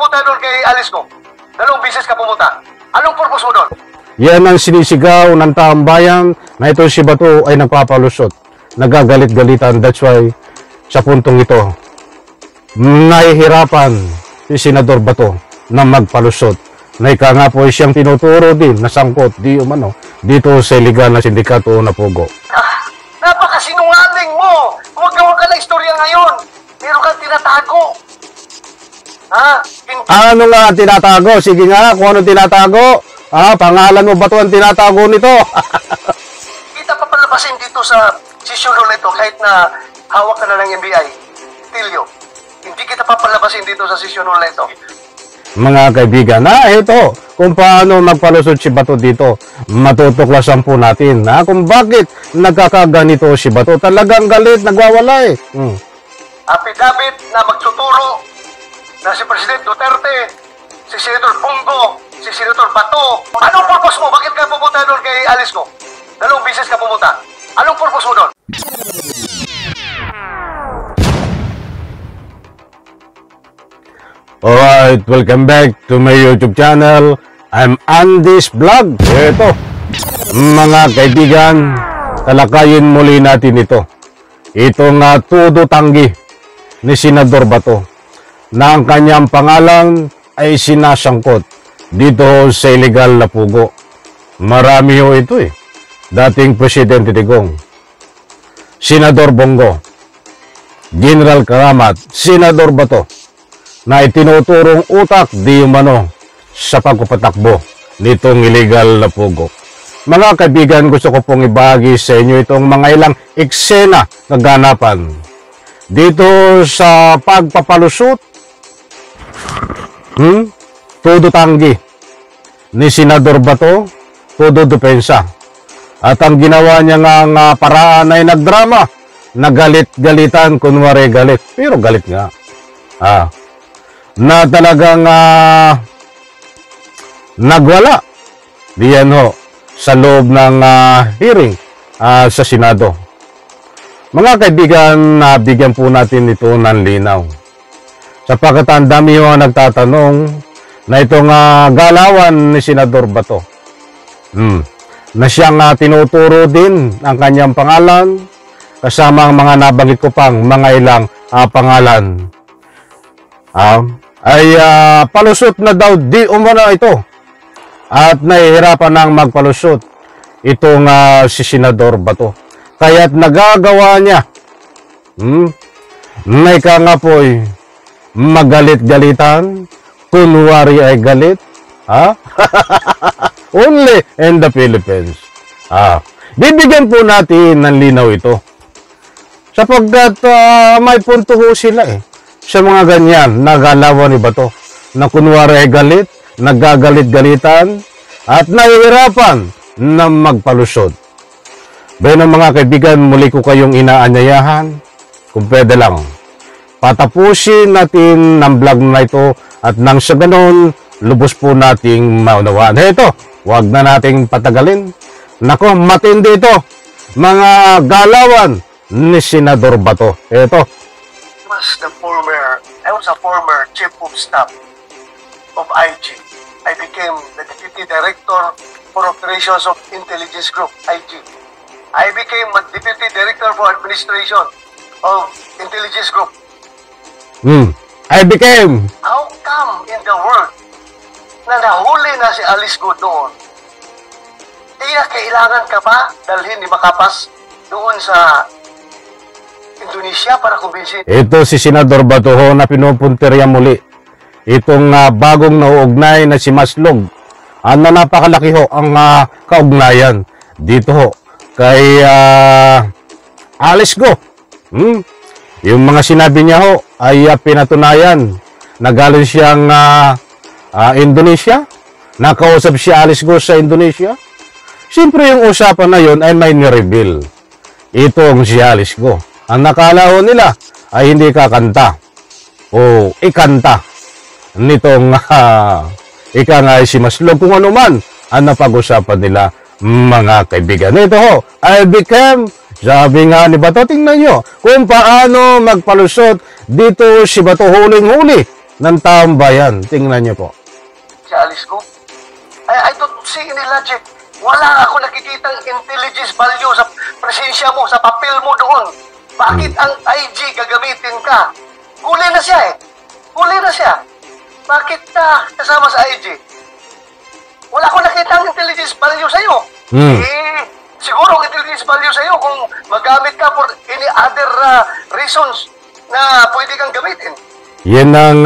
pumunta doon kay Alice ko? Dalawang bisis ka pumunta. Anong purpose mo doon? Yan ang sinisigaw ng taong bayan na ito si Bato ay nagpapalusot. Nagagalit-galitan. That's why sa puntong ito, nahihirapan si Senador Bato na magpalusot. Na ika nga po ay siyang tinuturo din na sangkot dito sa iligal na sindikato na Pogo. Napakasinungaling mo! Huwag ka na istorya ngayon. Meron kang tinatago. Ha? Ano nga ang tinatago? Sige nga, kung ano tinatago? Pangalan mo ba ito ang tinatago nito? Kita pa palabasin dito sa session hall nito kahit na hawak ka na ng NBI. Tilio, hindi kita papalabasin dito sa session hall nito. Mga kaibigan, ito, kung paano magpalusot si Bato dito, matutuklasan po natin kung bakit nagkakaganito si Bato. Talagang galit, nagwawala Affidavit na magtuturo na si President Duterte, si Senator Bongo, si Senator Bato. Anong purpose mo? Bakit ka pumunta doon kay Alice ko? Dalawang bisis ka pumunta. Anong purpose mo doon? Alright, welcome back to my YouTube channel. I'm Andy's Vlog. Ito, mga kaibigan, talakayin muli natin ito. Itong tudo tanggi ni Senador Bato na ang kanyang pangalan ay sinasangkot dito sa illegal na Pogo. Marami ho ito Dating Presidente Digong, Senador Bongo, General Karamat, Senador Bato, na itinuturong utak di umano sa pagpapatakbo nitong illegal na Pogo. Mga kaibigan, gusto ko pong ibahagi sa inyo itong mga ilang eksena na ganapan dito sa pagpapalusot todo tanggi ni Senador Bato, todo depensa. At ang ginawa niya nga paraan ay nagdrama, nagalit-galitan, kunwari galit, pero galit nga. Na talagang nagwala diyan sa loob ng hearing sa Senado. Mga kaibigan, bigyan po natin ito ng linaw. Sapagkat ang dami ang nagtatanong na itong galawan ni Senador Bato na siyang tinuturo din ang kanyang pangalan kasama ang mga nabanggit ko pang mga ilang pangalan. Palusot na daw di umano ito at nahihirapan ng magpalusot itong si Senador Bato. Kaya't nagagawa niya na ika nga po'y magalit-galitan, kunwari ay galit, only in the Philippines. Bibigyan po natin ng linaw ito sapagkat may punto ho sila sa mga ganyan na galawan ni Bato na kunwari ay galit, nagagalit-galitan at nahihirapan na magpalusot. Bayan mga kaibigan, muli ko kayong inaanyayahan kung pwede lang patapusin natin ng vlog na ito at nang sa ganon lubos po nating maunawaan. Ito, huwag na nating patagalin. Nako, matindi ito, mga galawan ni Senador Bato. Ito, I was a former chief of staff of IG. I became the deputy director for operations of intelligence group, IG. I became a deputy director for administration of intelligence group. I became. How come in the world na nahuli na si Alice Go doon, kailangan ka pa dalhin ni Makapas doon sa Indonesia para kumbinsin? Ito si Senador Bato na pinupuntirya muli itong bagong nauugnay na si Maslog. Na napakalaki ang kaugnayan dito kay Alice Go. Yung mga sinabi niya ay pinatunayan na galing siyang Indonesia. Nakausap si Alice Go sa Indonesia. Siyempre yung usapan na yun ay may nireveal itong si Alice Go. Ang nakala nila ay hindi kakanta o ikanta nitong ika nga si Maslog kung ano man ang napag-usapan nila, mga kaibigan. Ito I became, sabi nga ni Bato, tingnan nyo kung paano magpalusot dito si Bato, huling-huli ng taong bayan. Tingnan niyo po. Si Alice Go. I don't see any logic. Wala ako nakikitang intelligence value sa presensya mo, sa papel mo doon. Bakit ang IG gagamitin ka? Huli na siya eh. Huli na siya. Bakit ka kasama sa IG? Wala akong nakitang intelligence value sa'yo. Eh, siguro ang intelligence value sa'yo kung magamit ka for any other reasons na pwede kang gamitin. Yan ang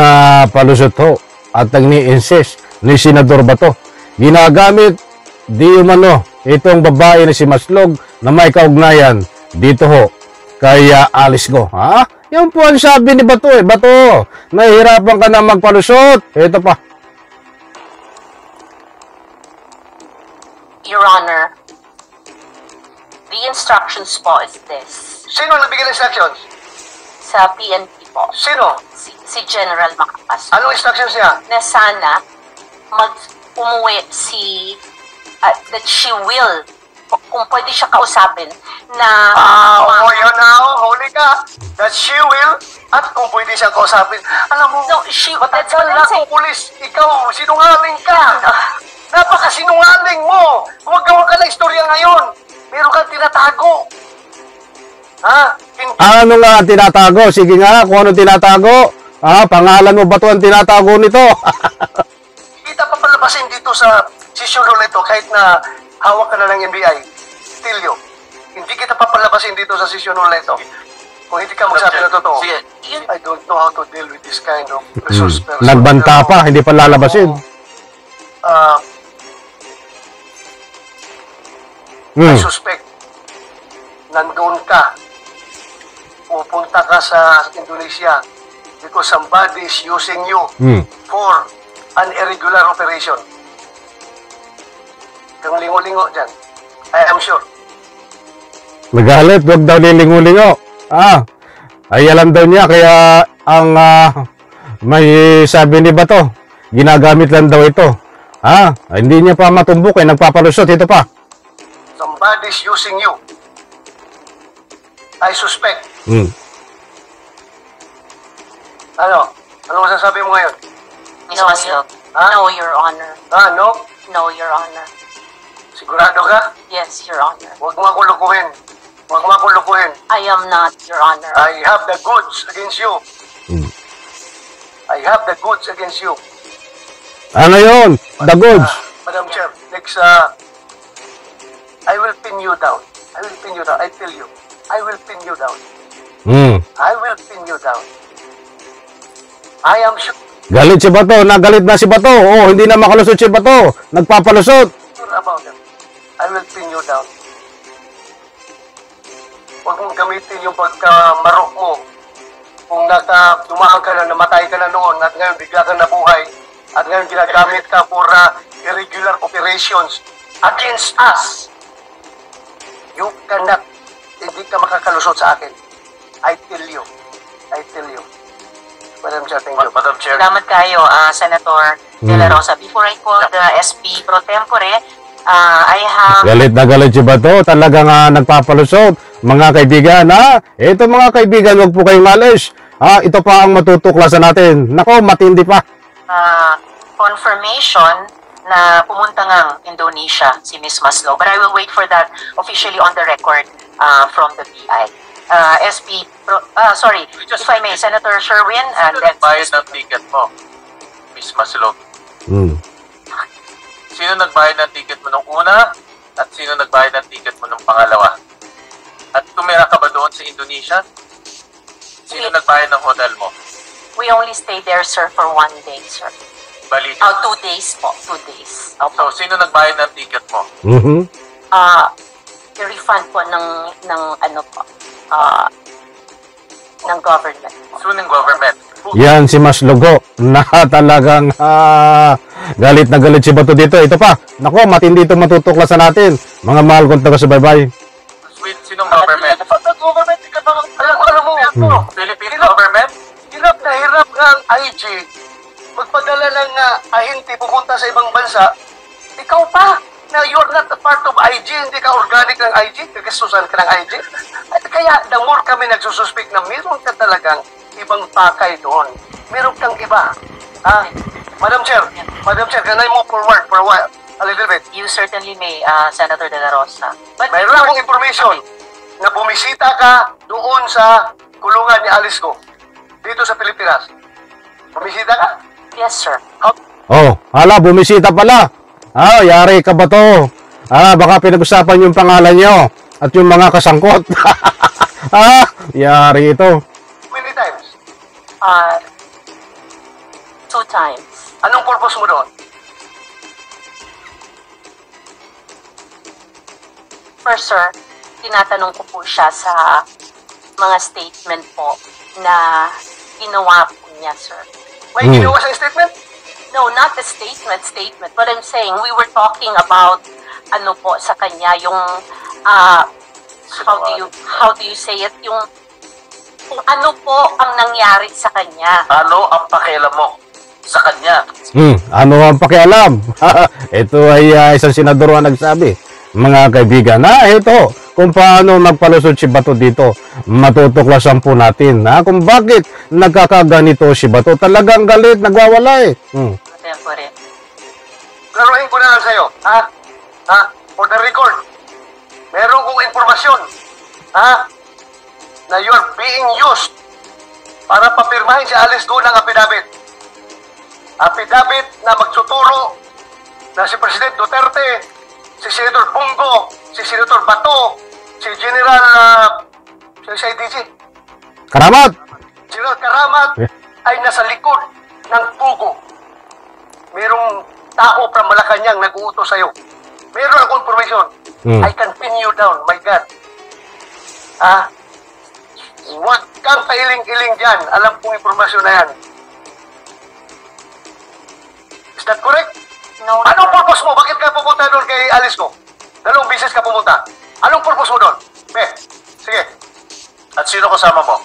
palusot ho at ang ni-insist ni Senador Bato. Ginagamit di umano itong babae na si Maslog na may kaugnayan dito ho kay Alice Go. Ha? Yan po ang sabi ni Bato eh. Bato, nahihirapan ka na magpalusot. Ito pa. Your Honor, the instructions po is this. Sino nagbigay ng instructions? Sa PNP po, Sino? si General Macapas. Anong instructions niya? Na sana umuwi si, that she will, kung pwede siya kausapin, na... Oo, yun na, huli ka. That she will, at kung pwede siyang kausapin. Alam mo, No, that's matagal what na I'm saying. kung pulis, ikaw, sinungaling ka. Napakasinungaling mo. Gumagawa ka ng istorya ngayon. Meron kang tinatago. Ha? Ano nga ang tinatago? Sige nga, kung ano tinatago? Pangalan mo ba ito ang tinatago nito? Kita pa palabasin dito sa session hall ito kahit na hawak ka na ng NBI. Tilio, hindi kita papalabasin dito sa session hall ito. Kung hindi ka magsabi na totoo. I don't know how to deal with this kind of resource person. Nagbanta pa, hindi pa lalabasin. I suspect nandun ka. Pupunta ka sa Indonesia because somebody is using you for an irregular operation. Kang lingo-lingo dyan. I am sure. Magalit, huwag daw lilingo-lingo. Ay alam daw niya, kaya ang may sabi ni Bato, ginagamit lang daw ito. Hindi niya pa matumbok eh, nagpapalusot, ito pa. Somebody is using you. I suspect. Ano? Ano masasabi mo ngayon? Miss Maslog. No, Your Honor. No? No, Your Honor. Sigurado ka? Yes, Your Honor. Huwag mo ako lukuhin. Huwag mo ako lukuhin. I am not, Your Honor. I have the goods against you. I have the goods against you. Ano yun? The goods. Madam Chair, next, I will pin you down. I will pin you down. I tell you. I will pin you down. I will pin you down. I am sure Galit si Bato, nagalit na si Bato. Hindi na makalusot si Bato. Nagpapalusot. about them. I will pin you down. Huwag mong gamitin yung pagkamarok mo. Kung dumaan ka na, namatay ka na noon, at ngayon bigla ka nabuhay, at ngayon ginagamit ka for irregular operations against us. You cannot, hindi ka makakalusot sa akin. I tell you. I tell you. Madam Chair, thank you. Madam Chair. Salamat kayo, Senator De La Rosa. Before I call the SP Pro Tempore, I have... Galit na galit si Bato. Talagang nagpapalusot. Mga kaibigan, ito mga kaibigan, huwag po kayong malis. Ito pa ang matutuklasan natin. Nako, matindi pa. confirmation na pumunta ngang Indonesia si Ms. Maslog. But I will wait for that officially on the record from the BI. SP, sorry, if I may, Senator Sherwin, and then... Bayad ng ticket mo, Ms. Maslog. Sino nagbayad ng ticket mo nung una at sino nagbayad ng ticket mo nung pangalawa? At tumira ka ba doon sa Indonesia? Sino nagbayad ng hotel mo? We only stayed there, sir, for 1 day, sir. Balik. 2 days po, 2 days. So, sino nagbayad ng ticket mo? I-refund po ng ano po, ng government po. Sino ng government? Yan si Maslogo na talagang galit na galit si Bato dito. Ito pa. Nako, matindi itong matutuklasan natin. Mga mahal kong taga-subaybay. Sinong government? Government, alam mo, Philippine government? hirap na hirap nga ang IG magpadala ng ahente pupunta sa ibang bansa. Ikaw pa, na you're not a part of IG, hindi ka organic ng IG, kagasusan ka ng IG. At kaya, the more kami nagsususpect na meron ka talagang ibang pakay doon. Meron kang iba. Ah, Madam Chair, can I move forward for a while? A little bit. You certainly may, Senator De La Rosa. But Mayroon akong information na bumisita ka doon sa kulungan ni Alice ko dito sa Pilipinas. Bumisita ka? Yes, sir. Oh, hala, bumisita pala. Yari ka ba to? Baka pinag-usapan yung pangalan nyo at yung mga kasangkot. Yari ito. Many times. 2 times. Anong purpose mo doon? First, sir, tinatanong ko po siya sa mga statement po na ginawa po niya, sir. May ginawa sa statement? No, not the statement. But I'm saying, we were talking about, ano po, sa kanya, yung, how do you say it? Yung, kung ano po ang nangyari sa kanya. Ano ang pakialam mo sa kanya? Ano ang pakialam? Ito ay isang senador ang nagsabi. Mga kaibigan, ito, kung paano magpalusot si Bato dito, matutuklasan po natin kung bakit nagkakaganito si Bato. Talagang galit, nagwawala eh. Laruin ko na lang sa'yo. For the record, meron kong informasyon, na you are being used para papirmahin si Alice Go ng affidavit. Affidavit na magsuturo na si President Duterte, si Senator Bungo, si Senator Bato, si General, si IDG, Karamat! General Karamat ay nasa likod ng pugo. Merong tao from Malacanang nag-uutos sa'yo. Meron akong information. I can pin you down, my God. Huwag kang kailing-iling dyan. Alam kong informasyon na yan. Is that correct? No, Anong purpose mo? Bakit ka pupunta doon kay Alice ko? 2 beses ka pumunta. Anong purpose mo doon? Sige. At sino kasama mo?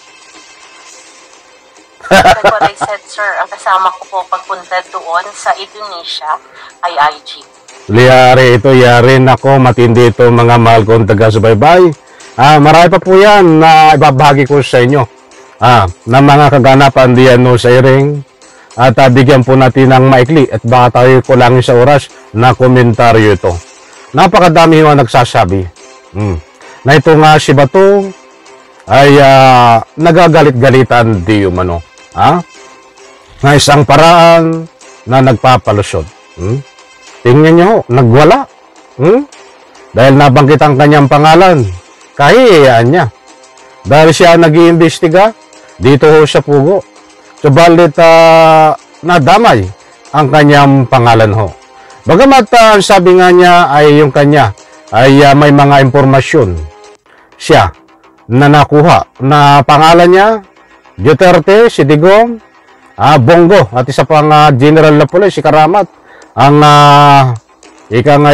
Like what I said, sir, ang kasama ko po pagpunta doon sa Indonesia ay IG. Yari ito, yari. Nako, matindi ito mga mahal kong taga-subaybay. Marami pa po yan na ibabahagi ko sa inyo. Na mga kaganapan diyan no sa iring. At bigyan po natin ng maikli at baka tayo kulangin sa oras na komentaryo ito. Napakadami yung nagsasabi na ito nga si Bato ay nagagalit-galitan di umano. Na isang paraan na nagpapalusot. Tingnan nyo, nagwala. Dahil nabanggit ang kanyang pangalan, kahiyaan niya. Dahil siya nag-iimbestiga, dito ho sa pugo. Subalit nadamay ang kanyang pangalan ho. Bagamat sabi nga niya ay yung kanya ay may mga impormasyon siya na nakuha na pangalan niya Duterte, si Digong, Bongo at isa pang General na Police, si Karamat ang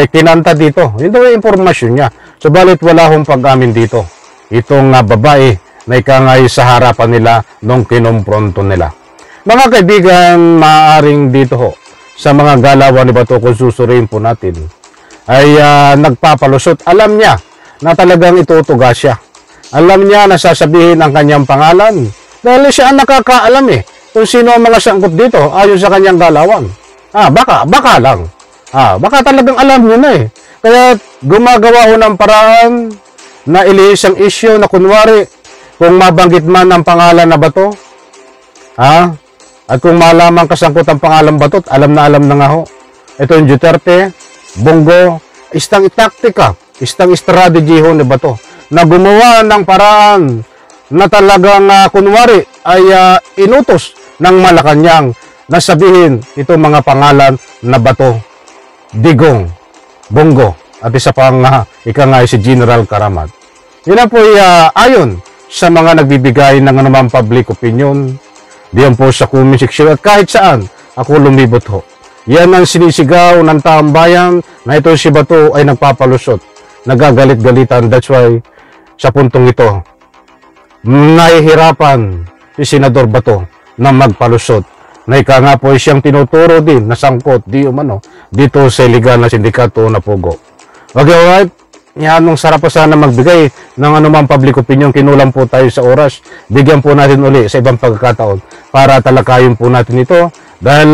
kinanta dito. Yun daw yung impormasyon niya. Subalit wala hong pag-amin dito. Itong babae na ikangay sa harapan nila nung kinumpronto nila. Mga kaibigan, maaaring dito ho, sa mga galawan ni Bato kung susuriin po natin, ay nagpapalusot. Alam niya na talagang itutuga siya. Alam niya na sasabihin ang kanyang pangalan. Dahil siya ang nakakaalam kung sino ang mga sangkot dito ayon sa kanyang galawan. Baka lang. Baka talagang alam niya na Kaya gumagawa ho ng paraan na ilihis ang issue na kunwari kung mabanggit man ang pangalan na Bato, at kung malaman kasangkot ang pangalan Bato, alam na nga ho. Ito yung Duterte, Bongo, istang taktika, istang strategy ho ni Bato na gumawa ng paraan na talagang kunwari ay inutos ng Malacanang na sabihin itong mga pangalan na Bato, Digong, Bongo, at isa pang ikangay si General Karamat. Yun na po ayon sa mga nagbibigay ng anumang public opinion diyan po sa comment section at kahit saan ako lumibot ho. Yan ang sinisigaw ng taong bayan na ito si Bato ay nagpapalusot, nagagalit-galitan. That's why sa puntong ito nahihirapan si Senador Bato na magpalusot na ika nga po siyang tinuturo din na sangkot di umano dito sa illegal na sindikato na Pugo. Okay, alright? yan, nung sarap po sana magbigay ng anumang public opinion, kinulang po tayo sa oras. Bigyan po natin uli sa ibang pagkakataon para talakayin po natin ito. Dahil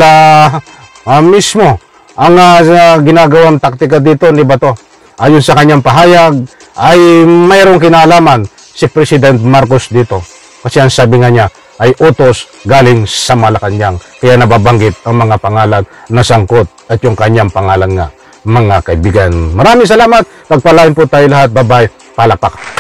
mismo, ang ginagawang taktika dito ni Bato, ayon sa kanyang pahayag, ay mayroong kinalaman si President Marcos dito. Kasi ang sabi nga niya ay utos galing sa Malacanang. Kaya nababanggit ang mga pangalan na sangkot at yung kanyang pangalan nga, mga kaibigan. Maraming salamat. Pagpalain po tayo lahat. Bye-bye. Palapak.